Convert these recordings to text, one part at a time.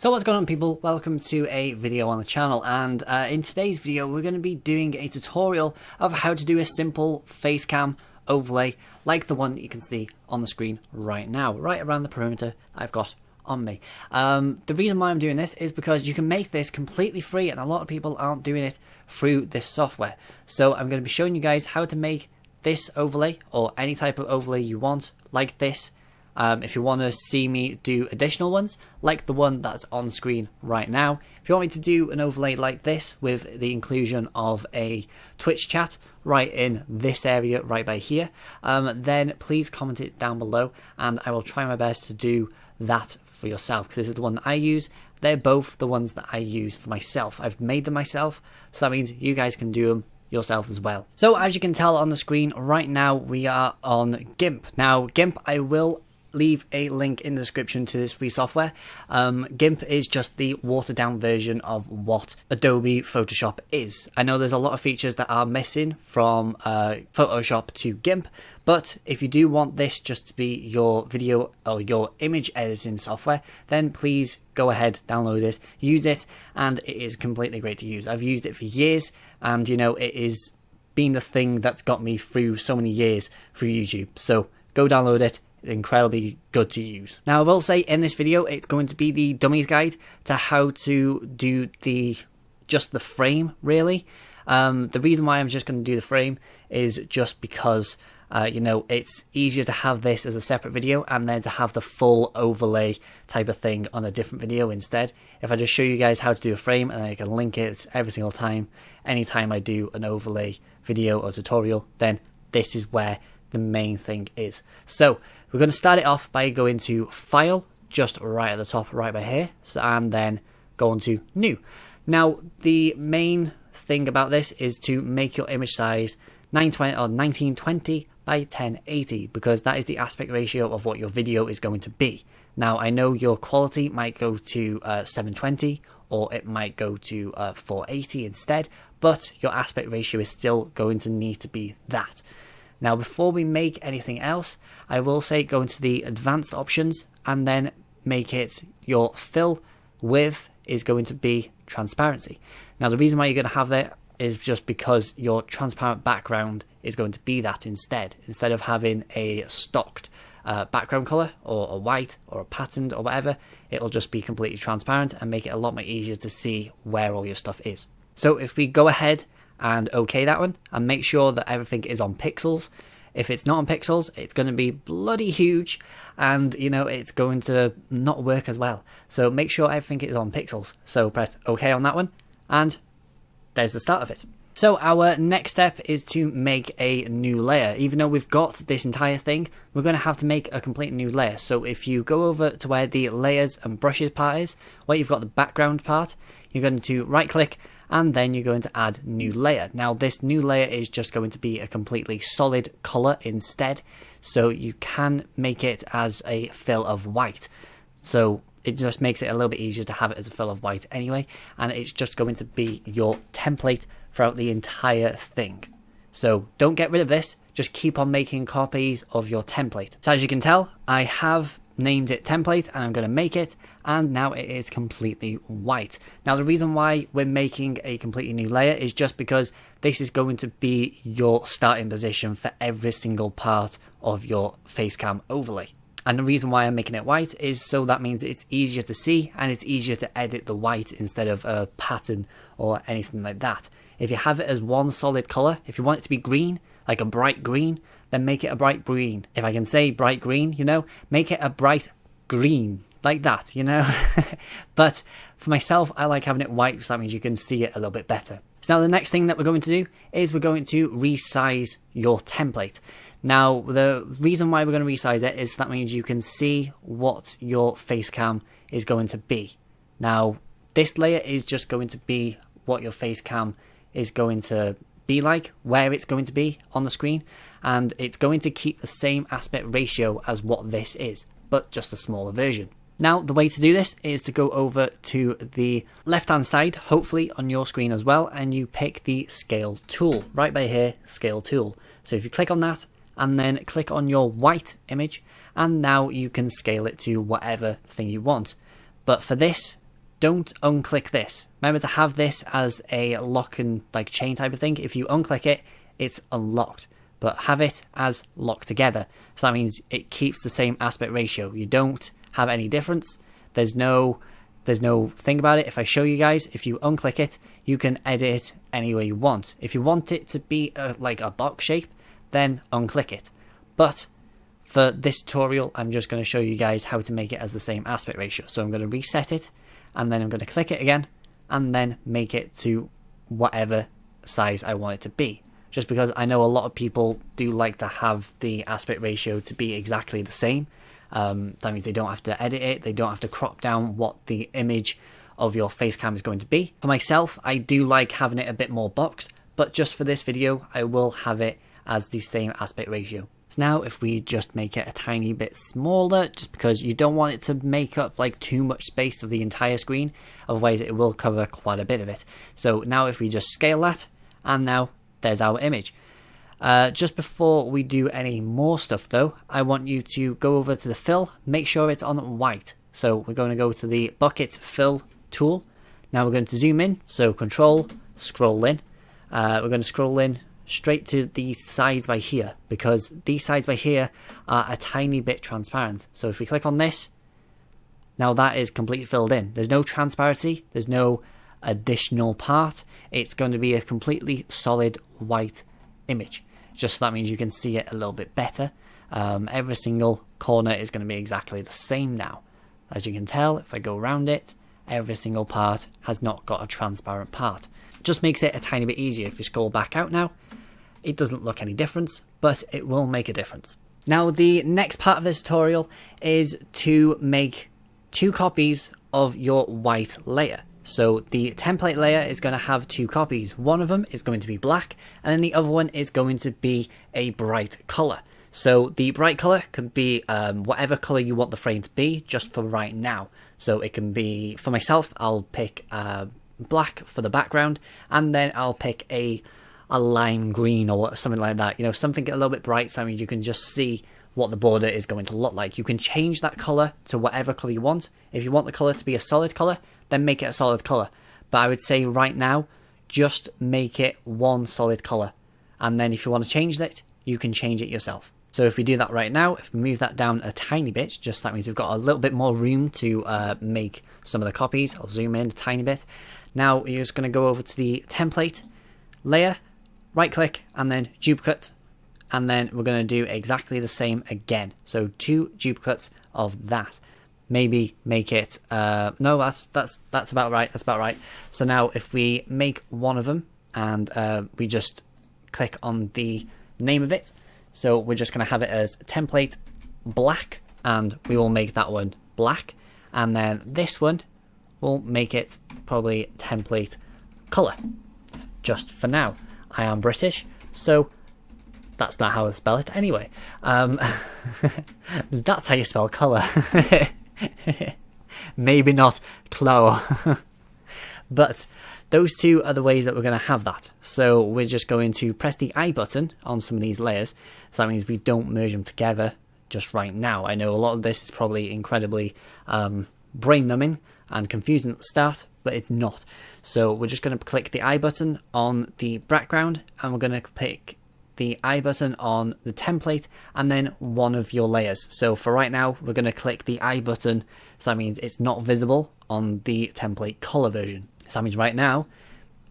So what's going on, people? Welcome to a video on the channel, and in today's video we're going to be doing a tutorial of how to do a simple Facecam overlay like the one that you can see on the screen right now, right around the perimeter I've got on me. The reason why I'm doing this is because you can make this completely free, and a lot of people aren't doing it through this software. So I'm going to be showing you guys how to make this overlay, or any type of overlay you want like this. If you want to see me do additional ones, like the one that's on screen right now. If you want me to do an overlay like this with the inclusion of a Twitch chat right in this area right by here, then please comment it down below and I will try my best to do that for yourself, because this is the one that I use. They're both the ones that I use for myself. I've made them myself, so that means you guys can do them yourself as well. So as you can tell on the screen right now, we are on Gimp. Now Gimp, I will leave a link in the description to this free software. Gimp is just the watered down version of what Adobe Photoshop is. I know there's a lot of features that are missing from Photoshop to Gimp, but if you do want this just to be your video or your image editing software, then please go ahead, download it, use it, and it is completely great to use. I've used it for years, and you know, it is been the thing that's got me through so many years through YouTube. So go download it. Incredibly good to use. Now I will say in this video it's going to be the dummies guide to how to do just the frame, really. The reason why I'm just going to do the frame is just because you know, it's easier to have this as a separate video and then to have the full overlay type of thing on a different video instead. If I just show you guys how to do a frame, and then I can link it every single time, anytime I do an overlay video or tutorial, then this is where the main thing is. So we're going to start it off by going to File, just right at the top, right by here, and then go on to New. Now the main thing about this is to make your image size 1920 by 1080, because that is the aspect ratio of what your video is going to be. Now I know your quality might go to 720, or it might go to 480 instead, but your aspect ratio is still going to need to be that. Now before we make anything else, I will say go into the advanced options and then make it your fill width is going to be transparency. Now the reason why you're going to have that is just because your transparent background is going to be that instead of having a stocked background color or a white or a patterned or whatever. It'll just be completely transparent and make it a lot more easier to see where all your stuff is. So if we go ahead and OK that one, and make sure that everything is on pixels. If it's not on pixels, it's going to be bloody huge, and you know, it's going to not work as well. So make sure everything is on pixels. So press OK on that one, and there's the start of it. So our next step is to make a new layer. Even though we've got this entire thing, we're going to have to make a complete new layer. So if you go over to where the layers and brushes part is, where you've got the background part, you're going to right click, and then you're going to add new layer. Now this new layer is just going to be a completely solid color instead, so you can make it as a fill of white. So it just makes it a little bit easier to have it as a fill of white anyway, and it's just going to be your template throughout the entire thing. So don't get rid of this, just keep on making copies of your template. So as you can tell, I have named it template, and I'm going to make it, and now it is completely white. Now the reason why we're making a completely new layer is just because this is going to be your starting position for every single part of your Facecam overlay. And the reason why I'm making it white is so that means it's easier to see and it's easier to edit the white instead of a pattern or anything like that. If you have it as one solid color, if you want it to be green, like a bright green, then make it a bright green. If I can say bright green, you know, make it a bright green, like that, you know. But for myself, I like having it white, because that means you can see it a little bit better. So now the next thing that we're going to do is we're going to resize your template. Now the reason why we're going to resize it is that means you can see what your Facecam is going to be. Now this layer is just going to be what your Facecam is going to be like, where it's going to be on the screen, and it's going to keep the same aspect ratio as what this is, but just a smaller version. Now the way to do this is to go over to the left hand side, hopefully on your screen as well, and you pick the scale tool right by here, scale tool. So if you click on that and then click on your white image, and now you can scale it to whatever thing you want. But for this, don't unclick this. Remember to have this as a lock and like chain type of thing. If you unclick it, it's unlocked, but have it as locked together. So that means it keeps the same aspect ratio. You don't have any difference. There's no thing about it. If I show you guys, if you unclick it, you can edit it any way you want. If you want it to be like a box shape, then unclick it. But for this tutorial, I'm just going to show you guys how to make it as the same aspect ratio. So I'm going to reset it, and then I'm going to click it again, and then make it to whatever size I want it to be. Just because I know a lot of people do like to have the aspect ratio to be exactly the same. That means they don't have to edit it, they don't have to crop down what the image of your face cam is going to be. For myself, I do like having it a bit more boxed, but just for this video, I will have it as the same aspect ratio. So now if we just make it a tiny bit smaller, just because you don't want it to make up like too much space of the entire screen, otherwise it will cover quite a bit of it. So now if we just scale that, and now there's our image. Just before we do any more stuff though, I want you to go over to the fill, make sure it's on white. So we're going to go to the bucket fill tool. Now we're going to zoom in, so control, scroll in. We're going to scroll in straight to these sides by here, because these sides by here are a tiny bit transparent. So if we click on this, now that is completely filled in. There's no transparency, there's no additional part. It's going to be a completely solid white image. Just so that means you can see it a little bit better. Every single corner is going to be exactly the same now. As you can tell, if I go around it, every single part has not got a transparent part. It just makes it a tiny bit easier. If you scroll back out now, it doesn't look any different, but it will make a difference. Now the next part of this tutorial is to make 2 copies of your white layer. So the template layer is going to have 2 copies. One of them is going to be black, and then the other one is going to be a bright color. So the bright color can be whatever color you want the frame to be, just for right now. So it can be, for myself, I'll pick black for the background, and then I'll pick a lime green or something like that. You know, something a little bit bright, so I mean you can just see what the border is going to look like. You can change that color to whatever color you want. If you want the color to be a solid color, then make it a solid color. But I would say right now, just make it one solid color. And then if you want to change it, you can change it yourself. So if we do that right now, if we move that down a tiny bit, just that means we've got a little bit more room to make some of the copies. I'll zoom in a tiny bit. Now you're just going to go over to the template layer, right click, and then duplicate. And then we're going to do exactly the same again. So 2 duplicates of that. Maybe make it, no, that's about right, that's about right. So now if we make one of them, and we just click on the name of it, so we're just going to have it as template black, and we will make that one black, and then this one, we'll make it probably template color, just for now. I am British, so that's not how I spell it anyway. That's how you spell color. Maybe not clo. But those 2 are the ways that we're going to have that. So we're just going to press the I button on some of these layers. So that means we don't merge them together just right now. I know a lot of this is probably incredibly brain numbing and confusing at the start, but it's not. So we're just going to click the I button on the background, and we're going to click the I button on the template, and then one of your layers. So for right now, we're going to click the I button, so that means it's not visible on the template color version. So that means right now,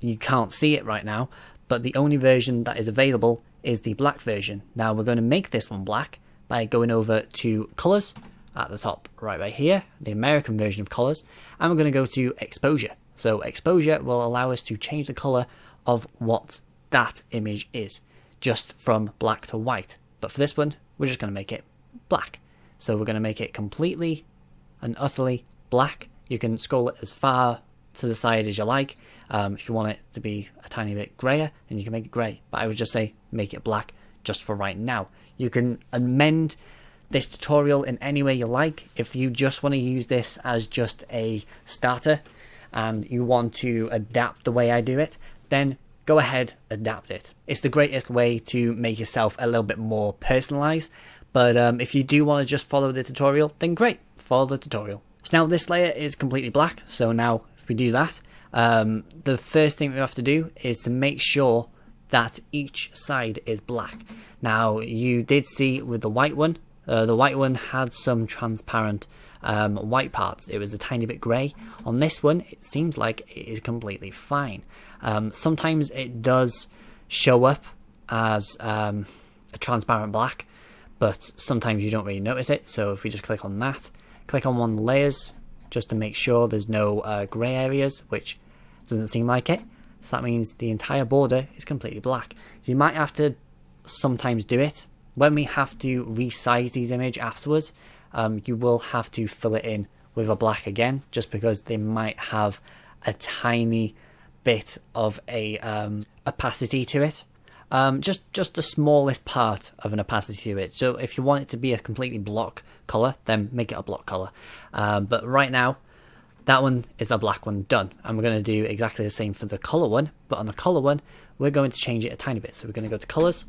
you can't see it right now, but the only version that is available is the black version. Now we're going to make this one black by going over to colors at the top right here, the American version of colors, and we're going to go to exposure. So exposure will allow us to change the color of what that image is, just from black to white. But for this one, we're just going to make it black. So we're going to make it completely and utterly black. You can scroll it as far to the side as you like. If you want it to be a tiny bit grayer, then you can make it grey. But I would just say make it black just for right now. You can amend this tutorial in any way you like. If you just want to use this as just a starter and you want to adapt the way I do it, then go ahead, adapt it. It's the greatest way to make yourself a little bit more personalized. But if you do want to just follow the tutorial, then great, follow the tutorial. So So now this layer is completely black. So now if we do that, the first thing we have to do is to make sure that each side is black. Now you did see with the white one had some transparent white parts. It was a tiny bit grey. On this one, it seems like it is completely fine. Sometimes it does show up as a transparent black, but sometimes you don't really notice it. So if we just click on that, click on one of the layers just to make sure there's no grey areas, which doesn't seem like it. So that means the entire border is completely black. You might have to sometimes do it. When we have to resize these images afterwards, you will have to fill it in with a black again, just because they might have a tiny bit of a opacity to it. Just the smallest part of an opacity to it. So if you want it to be a completely block color, then make it a block color. But right now, that one is the black one done. And we're going to do exactly the same for the color one. But on the color one, we're going to change it a tiny bit. So we're going to go to colors,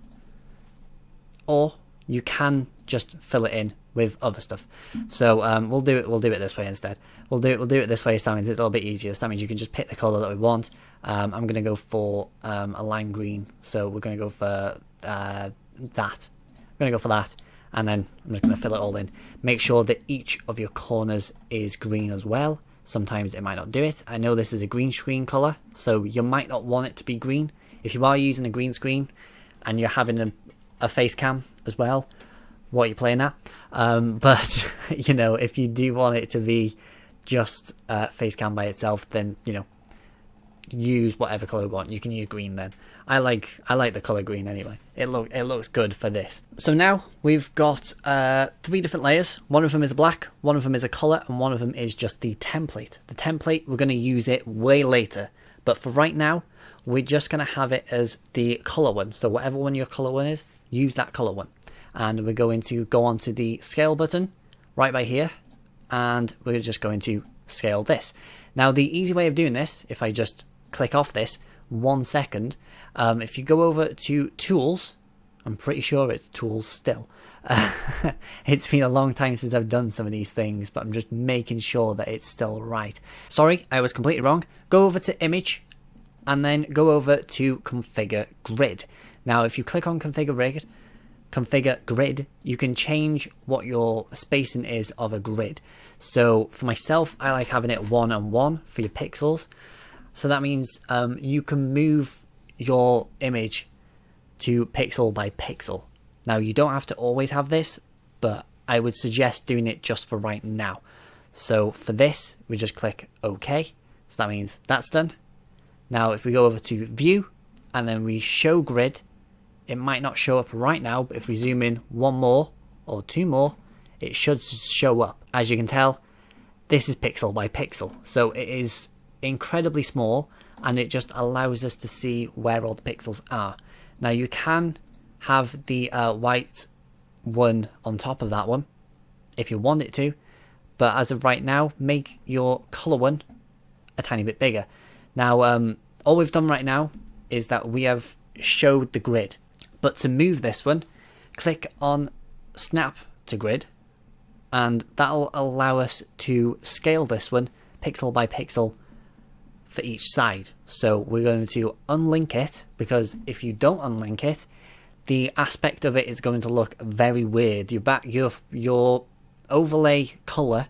or you can just fill it in with other stuff. So we'll do it this way instead. We'll do it this way, so that means it's a little bit easier. So that means you can just pick the color that we want. I'm going to go for a lime green, so we're going to go for that. I'm going to go for that, and then I'm just going to fill it all in. Make sure that each of your corners is green as well. Sometimes it might not do it. I know this is a green screen color, so you might not want it to be green. If you are using a green screen and you're having a face cam as well, what are you playing at? But you know, if you do want it to be just face cam by itself, then you know, use whatever color you want. You can use green then. I like the color green anyway. It looks good for this. So now we've got 3 different layers. One of them is a black, one of them is a color, and one of them is just the template. The template, we're going to use it way later, but for right now we're just going to have it as the color one. So whatever one your color one is, use that color one. And we're going to go onto the scale button right by here, and we're just going to scale this. Now the easy way of doing this, if I just click off this 1 second, if you go over to tools, I'm pretty sure it's tools still. It's been a long time since I've done some of these things, but I'm just making sure that it's still right. Sorry, I was completely wrong. Go over to image and then go over to configure grid. Now if you click on configure grid, you can change what your spacing is of a grid. So for myself, I like having it 1 and 1 for your pixels. So that means you can move your image to pixel by pixel. Now you don't have to always have this, but I would suggest doing it just for right now. So for this, we just click OK. So that means that's done. Now if we go over to view and then we show grid, it might not show up right now, but if we zoom in 1 more or 2 more, it should show up. As you can tell, this is pixel by pixel. So it is incredibly small, and it just allows us to see where all the pixels are. Now you can have the white one on top of that one if you want it to, but as of right now, make your color one a tiny bit bigger. Now all we've done right now is that we have showed the grid, but to move this one, click on snap to grid, and that'll allow us to scale this one pixel by pixel for each side. So we're going to unlink it, because if you don't unlink it, the aspect of it is going to look very weird. Your overlay color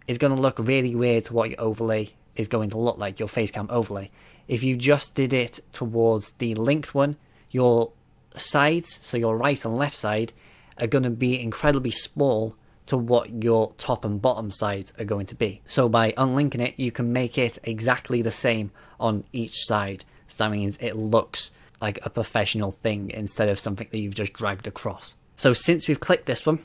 is going to look really weird to what your overlay is going to look like, your facecam overlay. If you just did it towards the linked one, your sides, so your right and left side, are going to be incredibly small to what your top and bottom sides are going to be. So by unlinking it, you can make it exactly the same on each side. So that means it looks like a professional thing instead of something that you've just dragged across. So since we've clicked this one,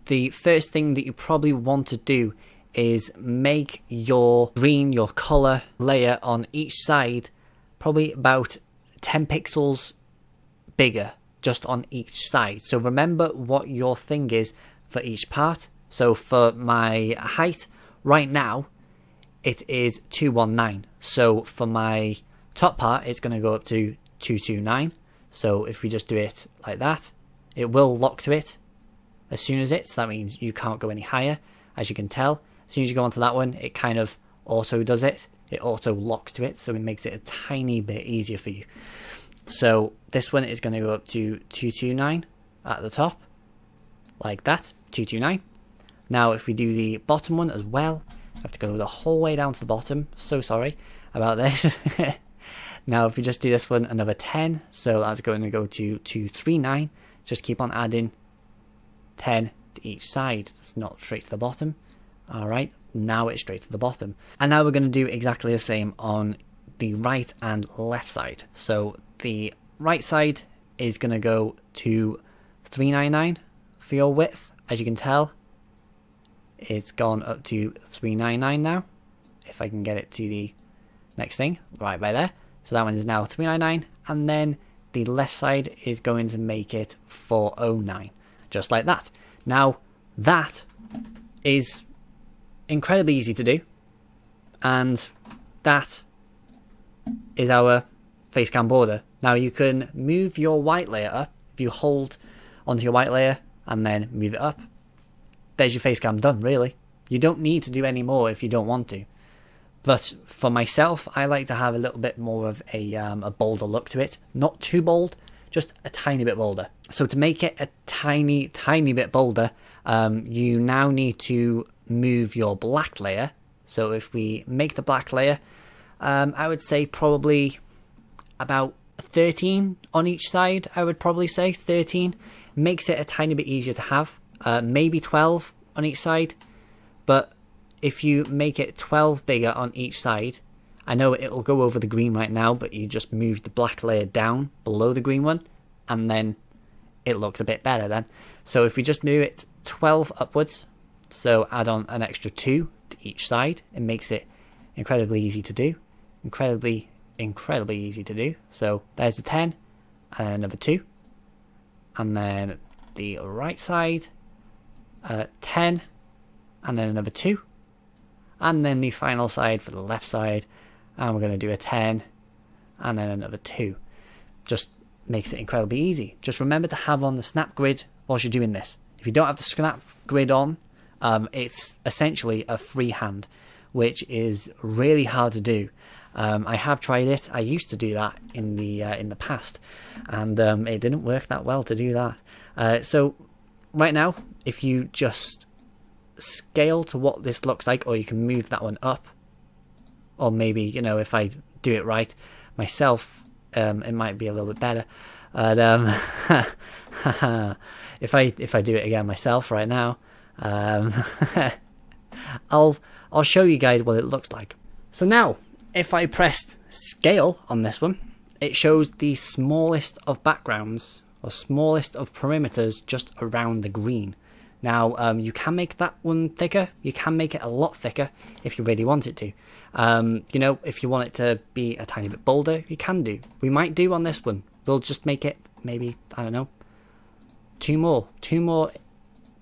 the first thing that you probably want to do is make your green, your color layer on each side probably about 10 pixels bigger just on each side. So remember what your thing is for each part. So for my height right now, it is 219. So for my top part, it's going to go up to 229. So if we just do it like that, it will lock to it as soon as so that means you can't go any higher, as you can tell. As soon as you go onto that one, it kind of auto does it. It auto locks to it, so it makes it a tiny bit easier for you. So this one is going to go up to 229 at the top, like that, 229. Now if we do the bottom one as well, I have to go the whole way down to the bottom. So sorry about this. Now if we just do this one, another 10, so that's going to go to 239. Just keep on adding 10 to each side. It's not straight to the bottom. Alright, now it's straight to the bottom. And now we're going to do exactly the same on the right and left side. So the right side is going to go to 399 for your width. As you can tell, it's gone up to 399 now. If I can get it to the next thing, right by there. So that one is now 399, and then the left side is going to make it 409, just like that. Now that is incredibly easy to do, and that is our Facecam border. Now you can move your white layer up. If you hold onto your white layer and then move it up, there's your Facecam done, really. You don't need to do any more if you don't want to. But for myself, I like to have a little bit more of a bolder look to it. Not too bold, just a tiny bit bolder. So to make it a tiny bit bolder, you now need to move your black layer. So if we make the black layer, I would say probably about 13 on each side. I would probably say 13. Makes it a tiny bit easier to have. Maybe 12 on each side. But if you make it 12 bigger on each side, I know it'll go over the green right now, but you just move the black layer down below the green one, and then it looks a bit better then. So if we just move it 12 upwards, so add on an extra 2 to each side, it makes it incredibly easy to do. Incredibly easy to do. So there's the 10, and another 2. And then the right side, 10, and then another 2. And then the final side for the left side, and we're going to do a 10 and then another 2. Just makes it incredibly easy. Just remember to have on the snap grid whilst you're doing this. If you don't have the snap grid on, it's essentially a freehand, which is really hard to do. I have tried it. I used to do that in the past, and it didn't work that well to do that. So right now, if you just scale to what this looks like, or you can move that one up, or maybe, you know, if I do it right myself, it might be a little bit better. But if I do it again myself right now, I'll show you guys what it looks like. So now, if I pressed scale on this one, it shows the smallest of backgrounds or smallest of perimeters just around the green. Now, you can make that one thicker. You can make it a lot thicker if you really want it to. You know, if you want it to be a tiny bit bolder, you can do. We might do on this one. We'll just make it maybe, I don't know, 2 more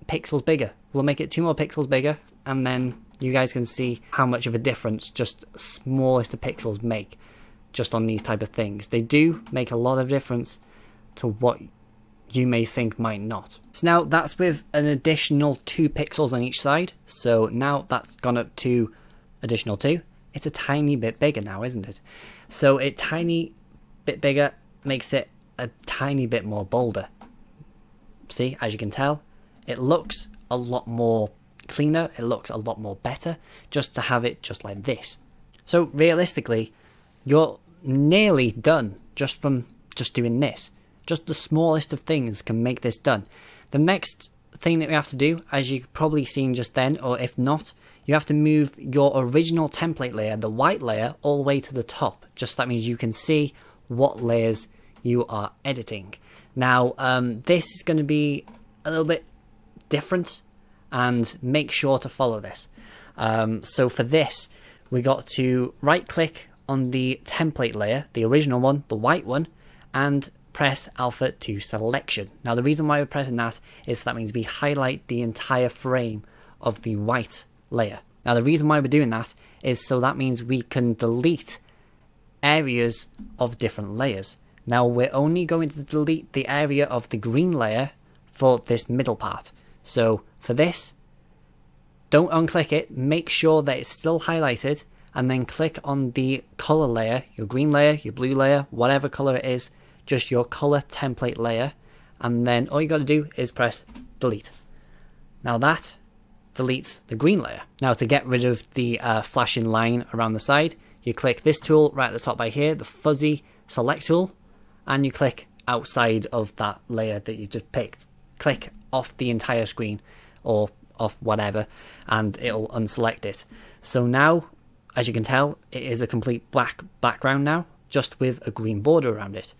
pixels bigger. We'll make it 2 more pixels bigger, and then you guys can see how much of a difference just smallest of pixels make just on these type of things. They do make a lot of difference to what you may think might not. So now that's with an additional 2 pixels on each side. So now that's gone up to additional 2. It's a tiny bit bigger now, isn't it? So a tiny bit bigger makes it a tiny bit more bolder. See, as you can tell, it looks a lot more cleaner. It looks a lot more better just to have it just like this. So realistically, you're nearly done just from just doing this. Just the smallest of things can make this done. The next thing that we have to do, as you've probably seen just then, or if not, you have to move your original template layer, the white layer, all the way to the top. Just that means you can see what layers you are editing. Now, this is going to be a little bit different, and make sure to follow this. So for this, we got to right click on the template layer, the original one, the white one, and press alpha to selection. Now the reason why we're pressing that is that means we highlight the entire frame of the white layer. Now the reason why we're doing that is so that means we can delete areas of different layers. Now we're only going to delete the area of the green layer for this middle part. So for this, don't unclick it, make sure that it's still highlighted, and then click on the color layer, your green layer, your blue layer, whatever color it is, just your color template layer, and then all you got to do is press delete. Now that deletes the green layer. Now to get rid of the flashing line around the side, you click this tool right at the top by here, the fuzzy select tool, and you click outside of that layer that you just picked. Click off the entire screen or off whatever, and it'll unselect it. So now, as you can tell, it is a complete black background now, just with a green border around it.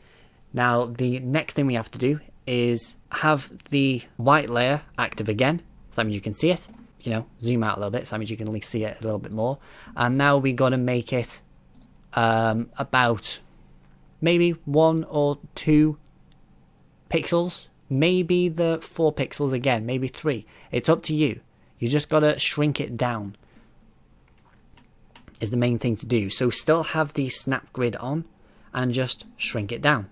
Now the next thing we have to do is have the white layer active again, so that means you can see it. You know, zoom out a little bit, so that means you can at least see it a little bit more. And now we got to make it about maybe 1 or 2 pixels, maybe the 4 pixels again, maybe 3. It's up to you. You just got to shrink it down is the main thing to do. So still have the snap grid on and just shrink it down.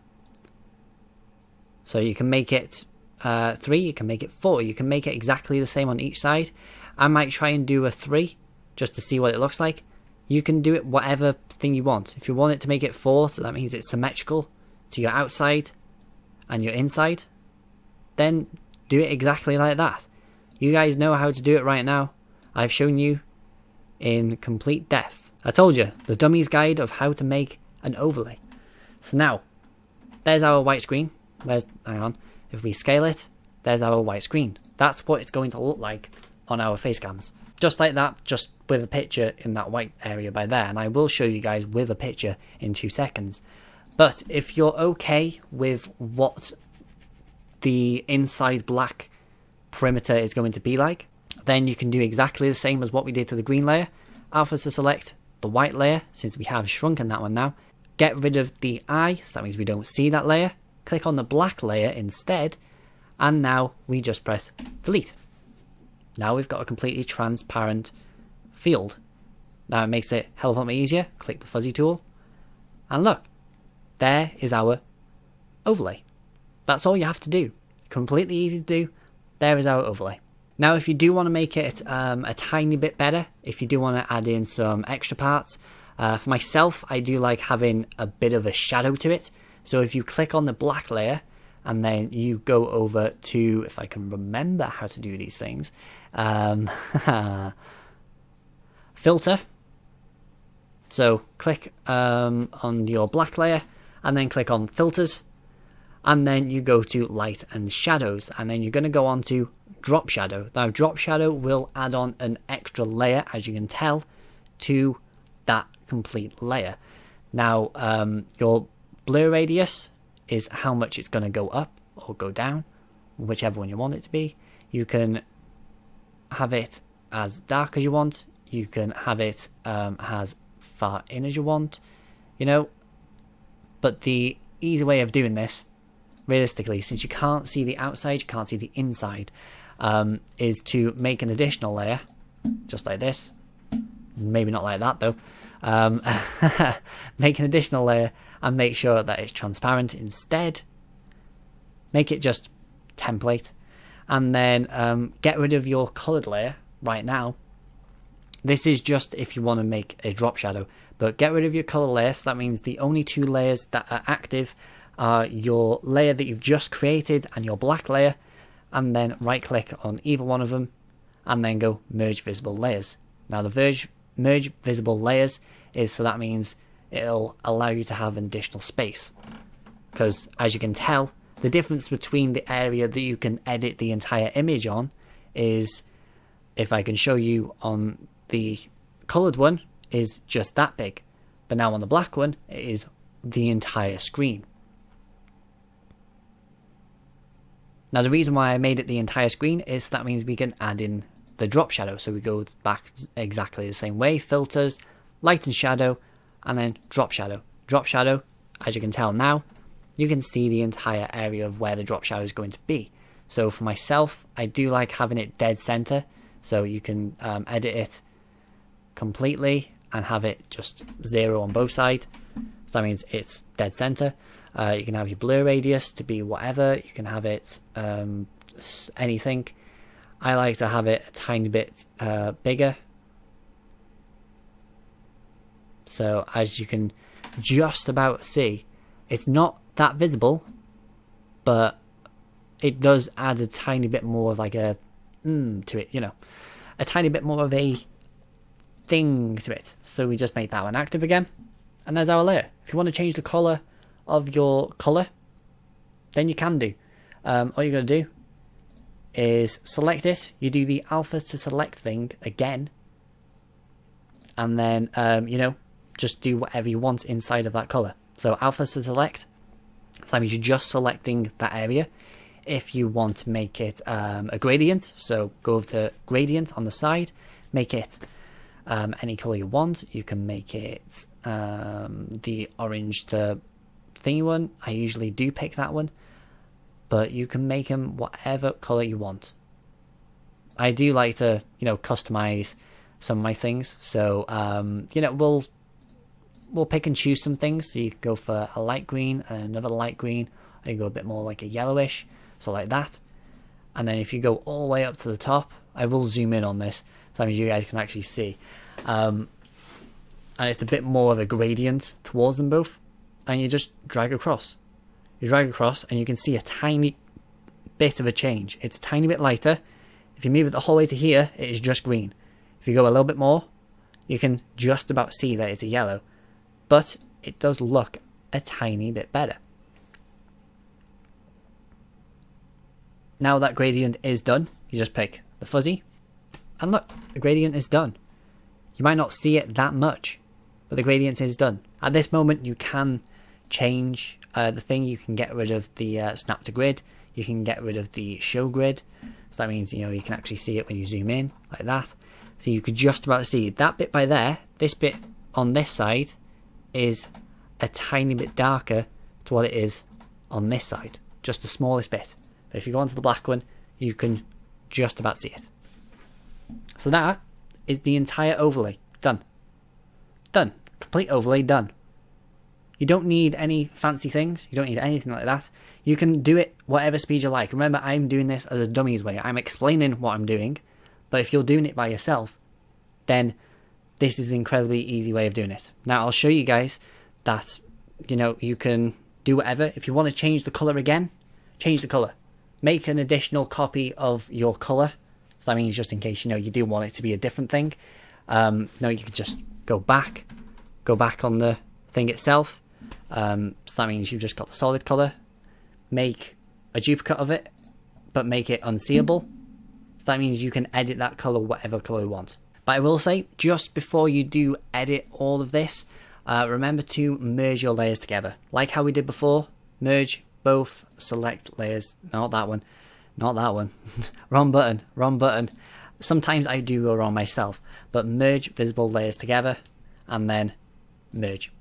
So you can make it 3, you can make it 4, you can make it exactly the same on each side. I might try and do a 3 just to see what it looks like. You can do it whatever thing you want. If you want it to make it 4, so that means it's symmetrical to your outside and your inside, then do it exactly like that. You guys know how to do it right now. I've shown you in complete depth. I told you, the Dummies guide of how to make an overlay. So now, there's our white screen. Hang on, if we scale it, there's our white screen. That's what it's going to look like on our face cams. Just like that, just with a picture in that white area by there. And I will show you guys with a picture in 2 seconds. But if you're okay with what the inside black perimeter is going to be like, then you can do exactly the same as what we did to the green layer. Alpha to select the white layer, since we have shrunken that one now. Get rid of the eye, so that means we don't see that layer. Click on the black layer instead, and now we just press delete. Now we've got a completely transparent field. Now it makes it a hell of a lot easier. Click the fuzzy tool, and look, there is our overlay. That's all you have to do. Completely easy to do. There is our overlay. Now if you do want to make it a tiny bit better, if you do want to add in some extra parts, for myself I do like having a bit of a shadow to it. So if you click on the black layer and then you go over to, if I can remember how to do these things, filter. So click on your black layer and then click on filters, and then you go to light and shadows, and then you're going to go on to drop shadow. Now drop shadow will add on an extra layer, as you can tell, to that complete layer. Now your blur radius is how much it's going to go up or go down, whichever one you want it to be. You can have it as dark as you want. You can have it as far in as you want, you know. But the easy way of doing this, realistically, since you can't see the outside, you can't see the inside, is to make an additional layer, just like this. Maybe not like that though. Make an additional layer and make sure that it's transparent instead. Make it just template, and then get rid of your colored layer right now. This is just if you want to make a drop shadow, but get rid of your color layer. So that means the only 2 layers that are active are your layer that you've just created and your black layer, and then right click on either one of them and then go merge visible layers. Now the merge visible layers is, so that means it'll allow you to have an additional space, because as you can tell, the difference between the area that you can edit the entire image on is, if I can show you on the colored one, is just that big, but now on the black one it is the entire screen. Now the reason why I made it the entire screen is that means we can add in the drop shadow. So we go back exactly the same way, filters, light and shadow, and then drop shadow. Drop shadow, as you can tell now, you can see the entire area of where the drop shadow is going to be. So for myself, I do like having it dead center, so you can edit it completely and have it just 0 on both sides. So that means it's dead center. You can have your blur radius to be whatever. You can have it anything. I like to have it a tiny bit bigger. So as you can just about see, it's not that visible, but it does add a tiny bit more of like a to it, you know, a tiny bit more of a thing to it. So we just make that one active again, and there's our layer. If you want to change the color of your color, then you can do. All you gotta do is select it. You do the alpha to select thing again, and then you know, just do whatever you want inside of that color. So alpha to select, so that means you're just selecting that area. If you want to make it a gradient, so go over to gradient on the side, make it any color you want. You can make it the orange to thingy one. I usually do pick that one, but you can make them whatever color you want. I do like to, you know, customize some of my things. So you know, we'll pick and choose some things. So you can go for a light green and another light green, or you go a bit more like a yellowish, so like that. And then if you go all the way up to the top, I will zoom in on this so you guys can actually see. And it's a bit more of a gradient towards them both. And you just drag across. You drag across and you can see a tiny bit of a change. It's a tiny bit lighter. If you move it the whole way to here, it is just green. If you go a little bit more, you can just about see that it's a yellow. But it does look a tiny bit better. Now that gradient is done, you just pick the fuzzy, and look, the gradient is done. You might not see it that much, but the gradient is done. At this moment, you can change the thing. You can get rid of the snap to grid. You can get rid of the show grid. So that means, you know, you can actually see it when you zoom in like that. So you could just about see that bit by there. This bit on this side is a tiny bit darker to what it is on this side, just the smallest bit. But if you go onto the black one, you can just about see it. So that is the entire overlay done. Done. Complete overlay done. You don't need any fancy things. You don't need anything like that. You can do it whatever speed you like. Remember, I'm doing this as a dummies way. I'm explaining what I'm doing. But if you're doing it by yourself, then this is an incredibly easy way of doing it. Now, I'll show you guys that, you know, you can do whatever. If you want to change the color again, change the color. Make an additional copy of your color. So that means just in case, you know, you do want it to be a different thing. No, you can just go back on the thing itself. So that means you've just got the solid color. Make a duplicate of it, but make it unseeable. So that means you can edit that color whatever color you want. But I will say, just before you do edit all of this, remember to merge your layers together. Like how we did before, merge both select layers. Not that one. Wrong button. Sometimes I do go wrong myself, but merge visible layers together and then merge.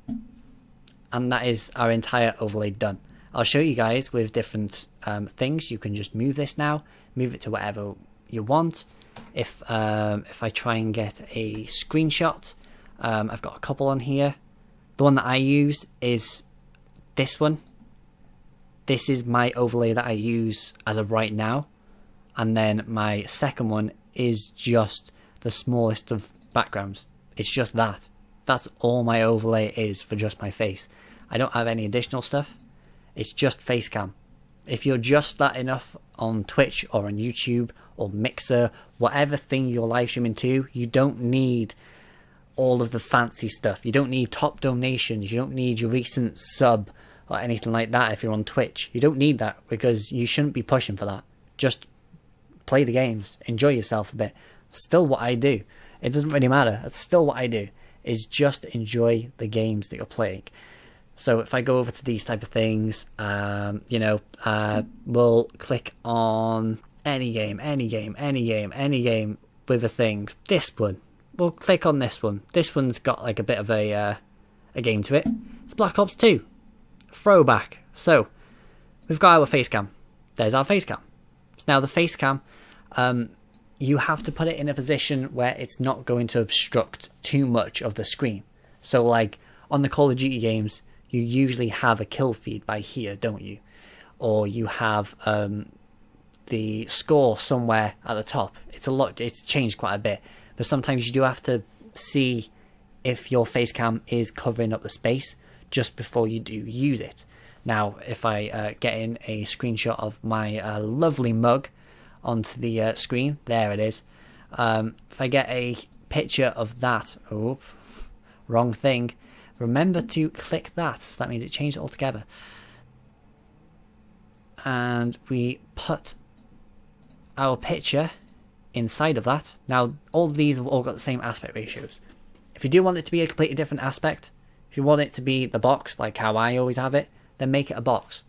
And that is our entire overlay done. I'll show you guys with different things. You can just move this now, move it to whatever you want. If I try and get a screenshot, I've got a couple on here. The one that I use is this one. This is my overlay that I use as of right now. And then my second one is just the smallest of backgrounds. It's just that. That's all my overlay is for just my face. I don't have any additional stuff. It's just Facecam. If you're just that enough on Twitch or on YouTube or Mixer, whatever thing you're live streaming to, you don't need all of the fancy stuff. You don't need top donations. You don't need your recent sub or anything like that if you're on Twitch. You don't need that because you shouldn't be pushing for that. Just play the games. Enjoy yourself a bit. Still what I do. It doesn't really matter. It's still what I do. Is just enjoy the games that you're playing. So if I go over to these type of things, we'll click on any game with a thing. This one. We'll click on this one. This one's got like a bit of a game to it. It's Black Ops 2. Throwback. So, we've got our Facecam. There's our Facecam. So now the Facecam, you have to put it in a position where it's not going to obstruct too much of the screen. So like on the Call of Duty games, you usually have a kill feed by here, don't you? Or you have the score somewhere at the top. It's changed quite a bit, but sometimes you do have to see if your face cam is covering up the space just before you do use it. Now, if I get in a screenshot of my lovely mug onto the screen, there it is. If I get a picture of that, wrong thing, remember to click that, so that means it changed it altogether. And we put our picture inside of that. Now, all of these have all got the same aspect ratios. If you do want it to be a completely different aspect, if you want it to be the box, like how I always have it, then make it a box.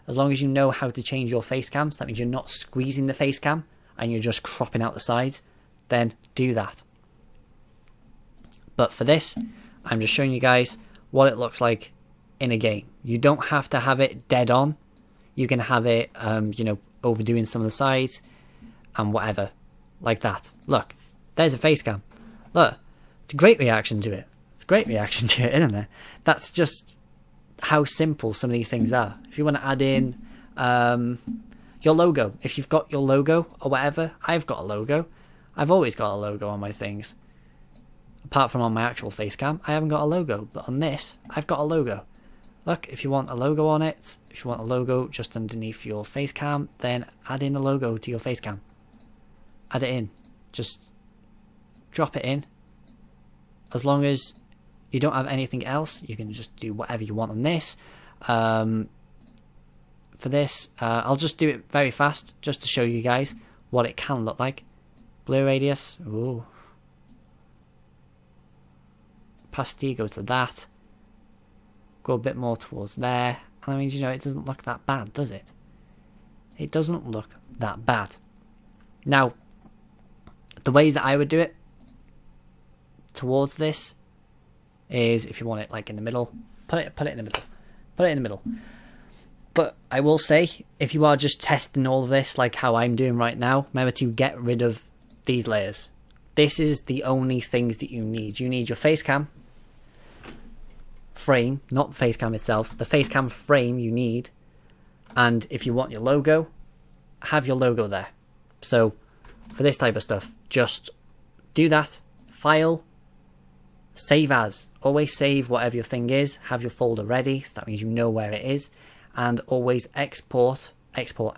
As long as you know how to change your face cam, so that means you're not squeezing the face cam and you're just cropping out the sides, then do that. But for this, I'm just showing you guys what it looks like in a game. You don't have to have it dead on. You can have it, overdoing some of the sides and whatever, like that. Look, there's a face cam. Look, it's a great reaction to it. It's a great reaction to it, isn't it? That's just how simple some of these things are. If you want to add in your logo, if you've got your logo or whatever, I've got a logo. I've always got a logo on my things. Apart from on my actual face cam, I haven't got a logo, but on this, I've got a logo. Look, if you want a logo on it, if you want a logo just underneath your face cam, then add in a logo to your face cam. Add it in. Just drop it in. As long as you don't have anything else, you can just do whatever you want on this. For this, I'll just do it very fast, just to show you guys what it can look like. Blur radius. Ooh. Opacity, go to that. Go a bit more towards there. And I mean, it doesn't look that bad, does it? It doesn't look that bad. Now, the ways that I would do it towards this is, if you want it like in the middle, put it in the middle. Put it in the middle. But I will say, if you are just testing all of this like how I'm doing right now, remember to get rid of these layers. This is the only things that you need. You need your face cam frame, not the face cam itself. The face cam frame you need. And if you want your logo, have your logo there. So for this type of stuff, just do that. File, save as. Always save whatever your thing is. Have your folder ready, so that means you know where it is. And always export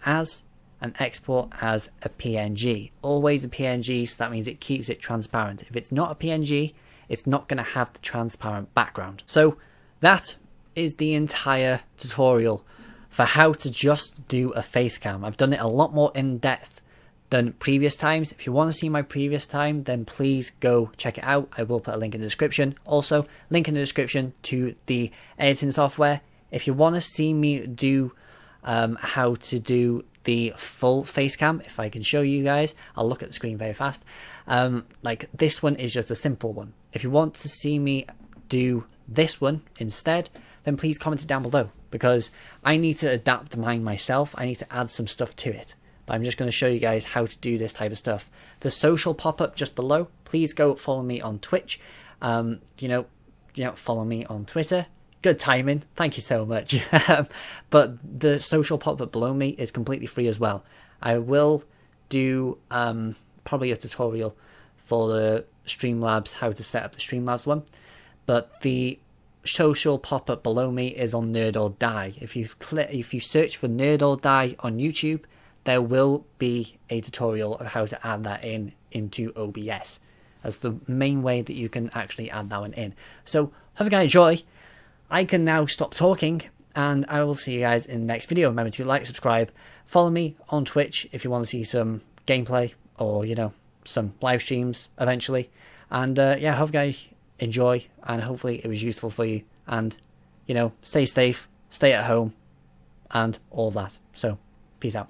as, and export as a PNG. Always a PNG, so that means it keeps it transparent. If it's not a PNG, it's not going to have the transparent background. So that is the entire tutorial for how to just do a face cam. I've done it a lot more in depth than previous times. If you want to see my previous time, then please go check it out. I will put a link in the description. Also, link in the description to the editing software. If you want to see me do how to do the full face cam, if I can show you guys, I'll look at the screen very fast. Like this one is just a simple one. If you want to see me do this one instead, then please comment it down below, because I need to adapt mine myself. I need to add some stuff to it, but I'm just going to show you guys how to do this type of stuff. The social pop-up just below, please go follow me on Twitch. Follow me on Twitter. Good timing, thank you so much. But the social pop-up below me is completely free as well. I will do probably a tutorial for the Streamlabs, how to set up the Streamlabs one, but the social pop-up below me is on Nerd or Die. If you search for Nerd or Die on YouTube, there will be a tutorial of how to add that into OBS. That's the main way that you can actually add that one in. So hope you guys enjoy. I can now stop talking, and I will see you guys in the next video. Remember to like, subscribe, follow me on Twitch if you want to see some gameplay or, some live streams eventually. And hope you guys enjoy, and hopefully it was useful for you. And, stay safe, stay at home, and all that. So, peace out.